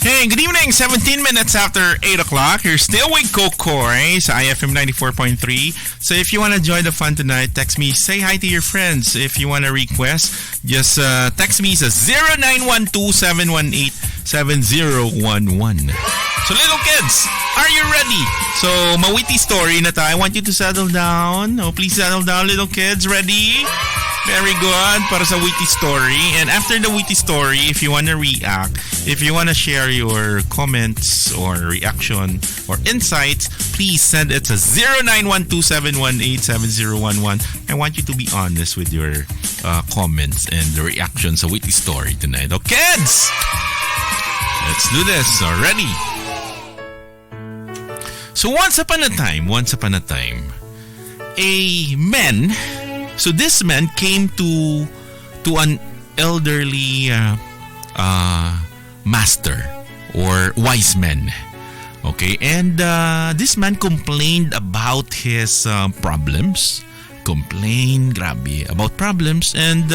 Hey, good evening. 17 minutes after 8 o'clock. You're still with Cocoy sa IFM 94.3. So if you want to join the fun tonight, text me. Say hi to your friends. If you want to request, just text me sa 0912-718-7011. So little kids, are you ready? So ma-witty story na tayo. I want you to settle down. Oh, please settle down, little kids. Ready? Very good para sa witty story. And after the witty story, if you want to react, if you want to share your comments or reaction or insights, please send it to 0912-718-7011. I want you to be honest with your comments and the reactions sa witty story tonight. Okay, kids? Let's do this. Already. So once upon a time, a man. So this man came to an elderly master or wise man. Okay, and this man complained about his problems. About problems and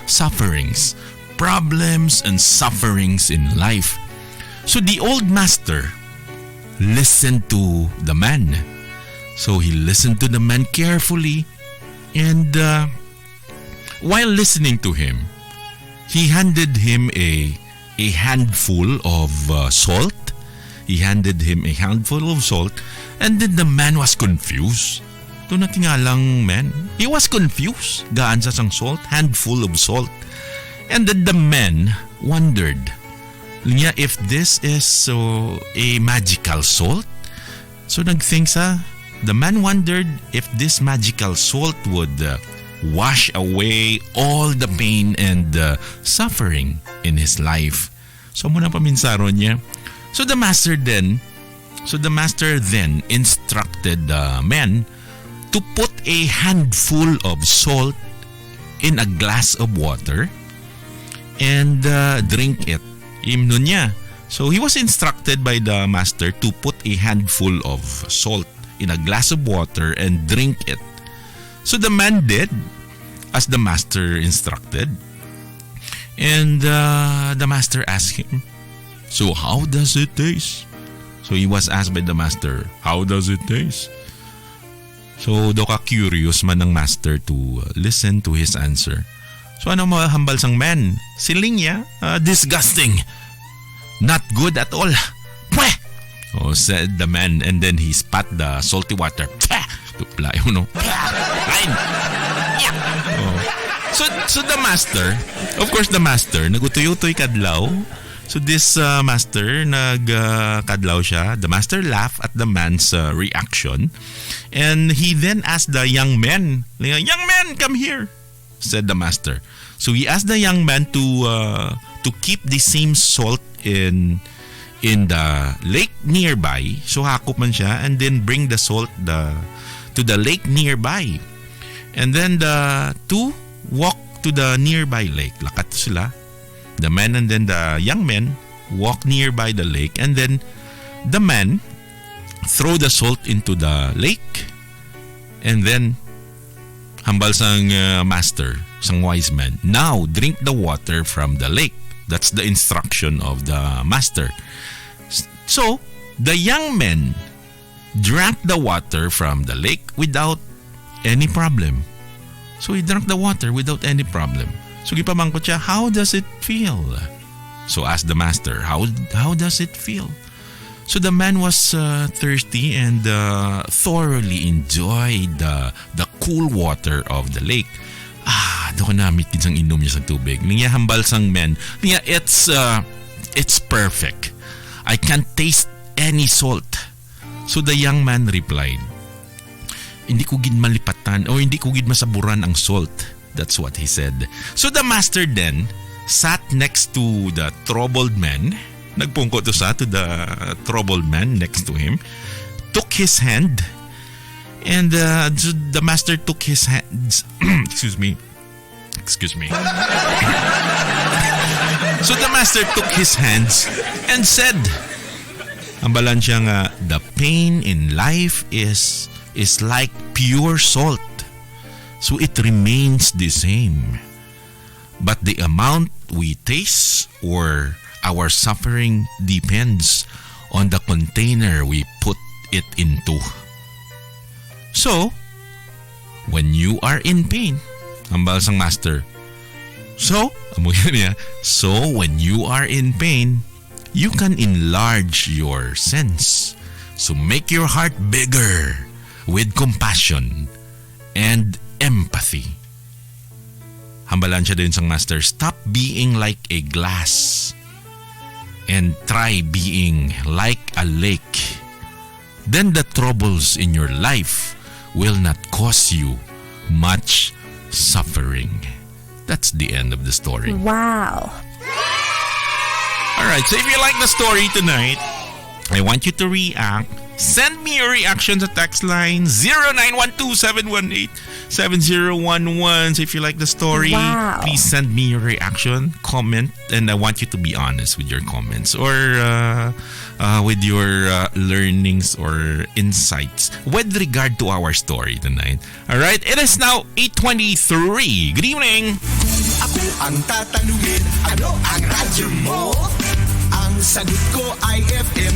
sufferings. Problems and sufferings in life. So the old master listened to the man. So he listened to the man carefully. And while listening to him, he handed him a handful of salt. He handed him a handful of salt, and then the man was confused. Ito natingalang man. He was confused. Gaan sa sang salt, handful of salt. And then the man wondered, if this is a magical salt. So nagthink sa. The man wondered if this magical salt would wash away all the pain and suffering in his life. So muna paminsaron niya. So the master then instructed the man to put a handful of salt in a glass of water and drink it. Imno niya. So he was instructed by the master to put a handful of salt in a glass of water and drink it. So the man did as the master instructed. And the master asked him, so how does it taste? So he was asked by the master, how does it taste? So daw ka curious man ng master to listen to his answer. So ano mahambal sang man? Siling niya, disgusting. Not good at all. Pweh! Oh, said the man, and then he spat the salty water. Tupla, no? Oh. So the master, of course the master, nagutuyotoy kadlaw. So this master, kadlaw siya. The master laughed at the man's reaction. And he then asked the young man, young man, come here, said the master. So he asked the young man to keep the same salt in the lake nearby. So hakop man siya and then bring the salt to the lake nearby. And then the two walk to the nearby lake. Lakat sila. The man and then the young man walk nearby the lake, and then the man throw the salt into the lake, and then hambal sang master, sang wise man, now drink the water from the lake. That's the instruction of the master. So, the young man drank the water from the lake without any problem. So, he drank the water without any problem. So, gipamangkot siya, how does it feel? So, asked the master, how does it feel? So, the man was thirsty and thoroughly enjoyed the cool water of the lake. Doon ko namit kinsang inom niya sa tubig. Niya hambal sang men. Niya, it's perfect. I can't taste any salt. So the young man replied, hindi ko gid malipatan o hindi ko gid masaburan ang salt. That's what he said. So the master then sat next to the troubled man. Nagpungko to the troubled man next to him. Took his hand. And the master took his hands. Excuse me. So the master took his hands and said, ambalan siya nga, the pain in life is like pure salt. So it remains the same. But the amount we taste or our suffering depends on the container we put it into. So, when you are in pain, hambal sang master. So when you are in pain, you can enlarge your sense. So make your heart bigger with compassion and empathy. Hambalan siya din sang master, stop being like a glass and try being like a lake. Then the troubles in your life will not cause you much suffering. That's the end of the story. Wow. Alright, so if you like the story tonight, I want you to react. Send me your reaction to text line 0912-718-7011. So if you like the story, Wow. please send me your reaction, comment, and I want you to be honest with your comments or with your learnings or insights with regard to our story tonight. Alright, it is now 8:23. Good evening. Ako ang tatanungin, ano ang radyo mo? Ang sagot ko ay FM